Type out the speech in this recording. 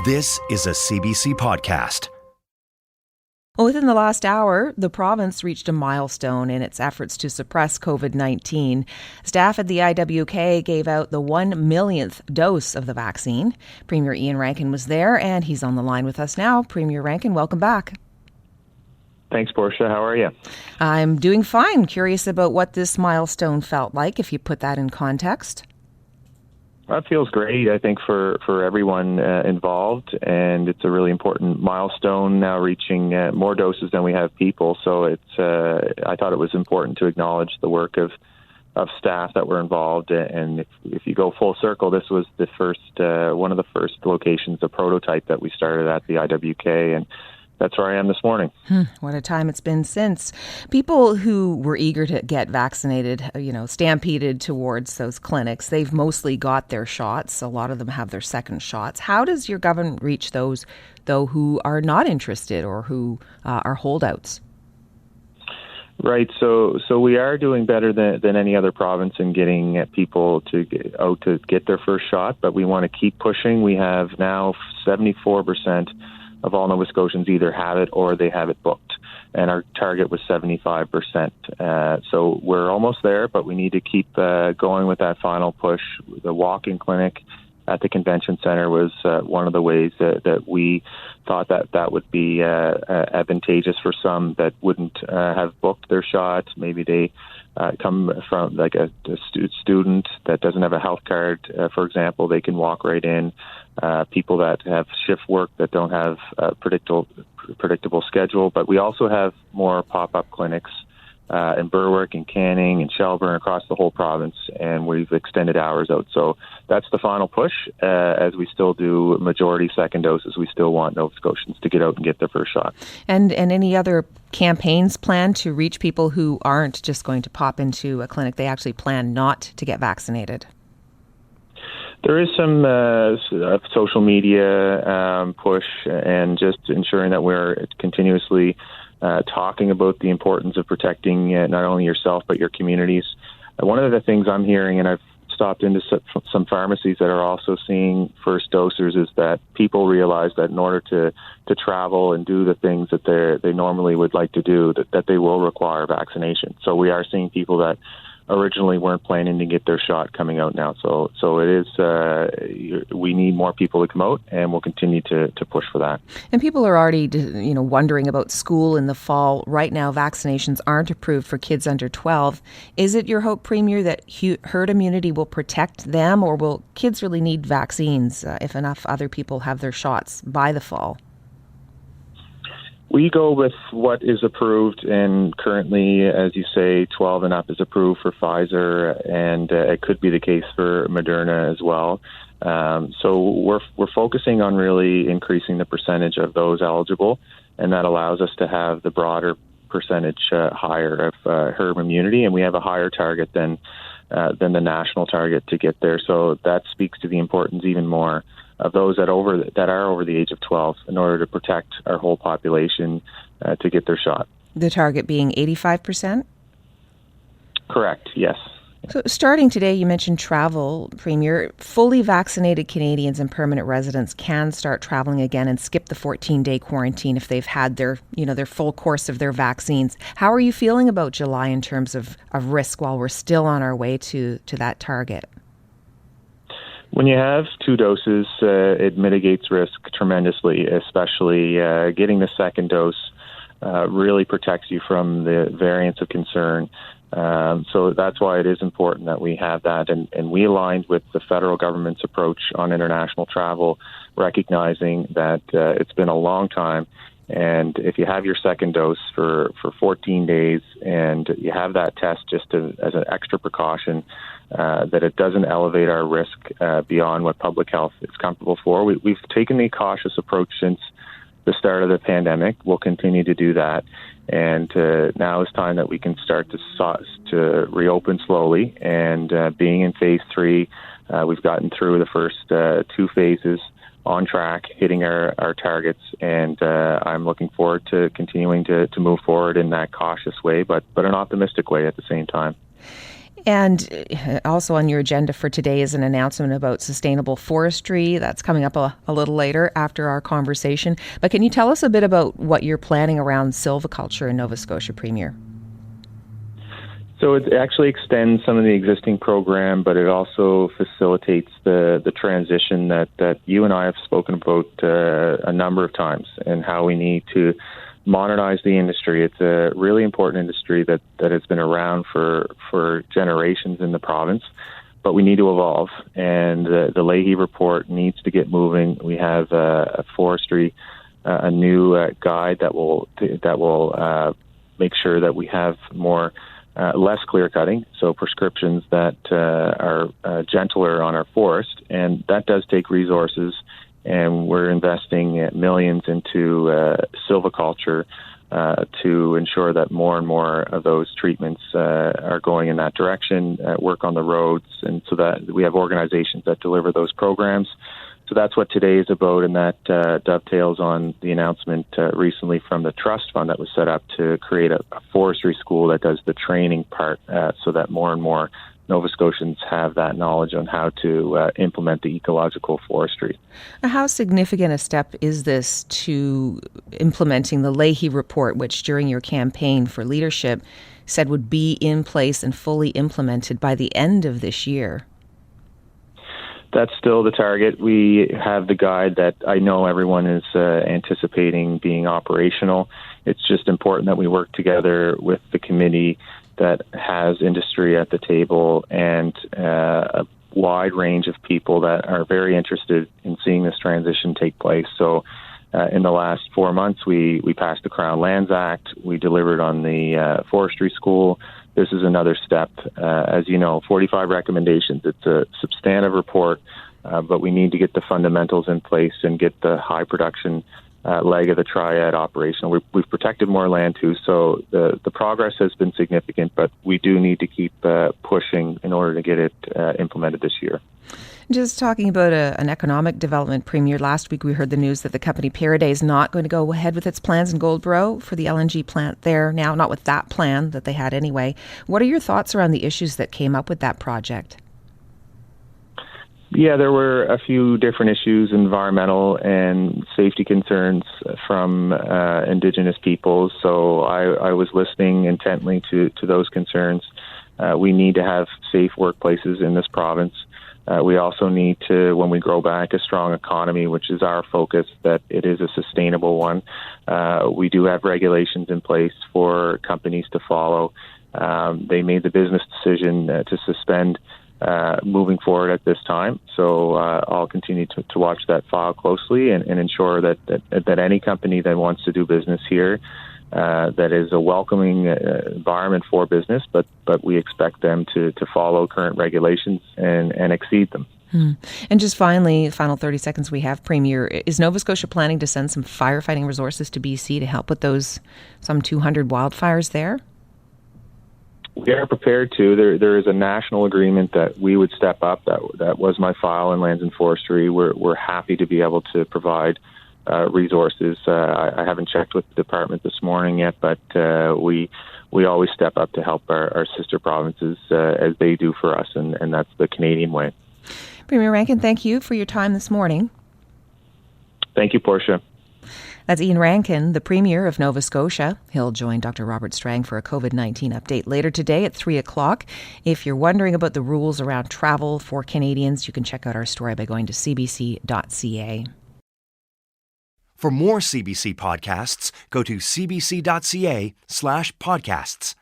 This is a CBC podcast. Well, within the last hour, the province reached a milestone in its efforts to suppress COVID-19. Staff at the IWK gave out the 1 millionth dose of the vaccine. Premier Ian Rankin was there, and he's on the line with us now. Premier Rankin, welcome back. Thanks, Portia. How are you? I'm doing fine. Curious about what this milestone felt like, if you put that in context. That feels great, I think, for everyone involved, and it's a really important milestone now, reaching more doses than we have people. So I thought it was important to acknowledge the work of staff that were involved. And if you go full circle, this was the first one of the first locations, the prototype that we started at the IWK, and that's where I am this morning. What a time it's been since. People who were eager to get vaccinated, stampeded towards those clinics. They've mostly got their shots. A lot of them have their second shots. How does your government reach those, though, who are not interested or who are holdouts? Right. So we are doing better than any other province in getting people to get their first shot, but we want to keep pushing. We have now 74% of all Nova Scotians either have it or they have it booked. And our target was 75%. So we're almost there, but we need to keep going with that final push. The walk-in clinic at the convention center was one of the ways that we thought that would be advantageous for some that wouldn't have booked their shot. Maybe they come from like a student that doesn't have a health card, for example. They can walk right in. People that have shift work that don't have a predictable schedule. But we also have more pop-up clinics in Berwick and Canning and Shelburne across the whole province, and we've extended hours out. So that's the final push. As we still do majority second doses, we still want Nova Scotians to get out and get their first shot. And any other campaigns planned to reach people who aren't just going to pop into a clinic? They actually plan not to get vaccinated. There is some social media push and just ensuring that we're continuously talking about the importance of protecting not only yourself but your communities. One of the things I'm hearing, and I've stopped into some pharmacies that are also seeing first dosers, is that people realize that in order to travel and do the things that they normally would like to do, that they will require vaccination. So we are seeing people that originally weren't planning to get their shot coming out now. So it is, we need more people to come out, and we'll continue to push for that. And people are already, wondering about school in the fall. Right now, vaccinations aren't approved for kids under 12. Is it your hope, Premier, that herd immunity will protect them, or will kids really need vaccines if enough other people have their shots by the fall? We go with what is approved, and currently, as you say, 12 and up is approved for Pfizer, and it could be the case for Moderna as well. So we're focusing on really increasing the percentage of those eligible, and that allows us to have the broader percentage higher of herd immunity, and we have a higher target than the national target to get there. So that speaks to the importance even more of those that are over the age of 12 in order to protect our whole population to get their shot. The target being 85%? Correct, yes. So starting today, you mentioned travel, Premier. Fully vaccinated Canadians and permanent residents can start traveling again and skip the 14-day quarantine if they've had their full course of their vaccines. How are you feeling about July in terms of risk while we're still on our way to that target? When you have 2 doses, it mitigates risk tremendously, especially getting the second dose really protects you from the variants of concern. So that's why it is important that we have that. And we aligned with the federal government's approach on international travel, recognizing that it's been a long time. And if you have your second dose for 14 days and you have that test just as an extra precaution, that it doesn't elevate our risk beyond what public health is comfortable for. We've taken the cautious approach since the start of the pandemic. We'll continue to do that. And now is time that we can start to reopen slowly. And being in phase 3, we've gotten through the first 2 phases on track, hitting our targets, and I'm looking forward to continuing to move forward in that cautious way, but an optimistic way at the same time. And also on your agenda for today is an announcement about sustainable forestry. That's coming up a little later after our conversation. But can you tell us a bit about what you're planning around silviculture in Nova Scotia, Premier? So it actually extends some of the existing program, but it also facilitates the transition that you and I have spoken about a number of times, and how we need to modernize the industry. It's a really important industry that has been around for generations in the province, but we need to evolve. And the Leahy report needs to get moving. We have a forestry, a new guide that will make sure that we have more. Less clear cutting, so prescriptions that are gentler on our forest, and that does take resources, and we're investing millions into silviculture to ensure that more and more of those treatments are going in that direction, work on the roads, and so that we have organizations that deliver those programs. So that's what today is about, and that dovetails on the announcement recently from the trust fund that was set up to create a forestry school that does the training part, so that more and more Nova Scotians have that knowledge on how to implement the ecological forestry. How significant a step is this to implementing the Leahy report, which during your campaign for leadership said would be in place and fully implemented by the end of this year? That's still the target. We have the guide that I know everyone is anticipating being operational. It's just important that we work together with the committee that has industry at the table and a wide range of people that are very interested in seeing this transition take place. So in the last 4 months, we passed the Crown Lands Act. We delivered on the forestry school. This is another step. As you know, 45 recommendations. It's a substantive report, but we need to get the fundamentals in place and get the high production leg of the triad operational. We've protected more land too, so the progress has been significant, but we do need to keep pushing in order to get it implemented this year. Just talking about an economic development, Premier, last week we heard the news that the company Pieridae is not going to go ahead with its plans in Goldboro for the LNG plant there now, not with that plan that they had anyway. What are your thoughts around the issues that came up with that project? Yeah, there were a few different issues, environmental and safety concerns from Indigenous peoples. So I was listening intently to those concerns. We need to have safe workplaces in this province. We also need to, when we grow back a strong economy, which is our focus, that it is a sustainable one. We do have regulations in place for companies to follow. They made the business decision to suspend moving forward at this time. So I'll continue to watch that file closely and ensure that any company that wants to do business here, that is a welcoming environment for business, but we expect them to follow current regulations and exceed them. And just finally, final 30 seconds we have, Premier, is Nova Scotia planning to send some firefighting resources to BC to help with those some 200 wildfires there? We are prepared to. There is a national agreement that we would step up. That was my file in Lands and Forestry. We're happy to be able to provide resources. I haven't checked with the department this morning yet, but we always step up to help our sister provinces as they do for us, and that's the Canadian way. Premier Rankin, thank you for your time this morning. Thank you, Portia. That's Ian Rankin, the Premier of Nova Scotia. He'll join Dr. Robert Strang for a COVID-19 update later today at 3 o'clock. If you're wondering about the rules around travel for Canadians, you can check out our story by going to cbc.ca. For more CBC podcasts, go to cbc.ca/podcasts.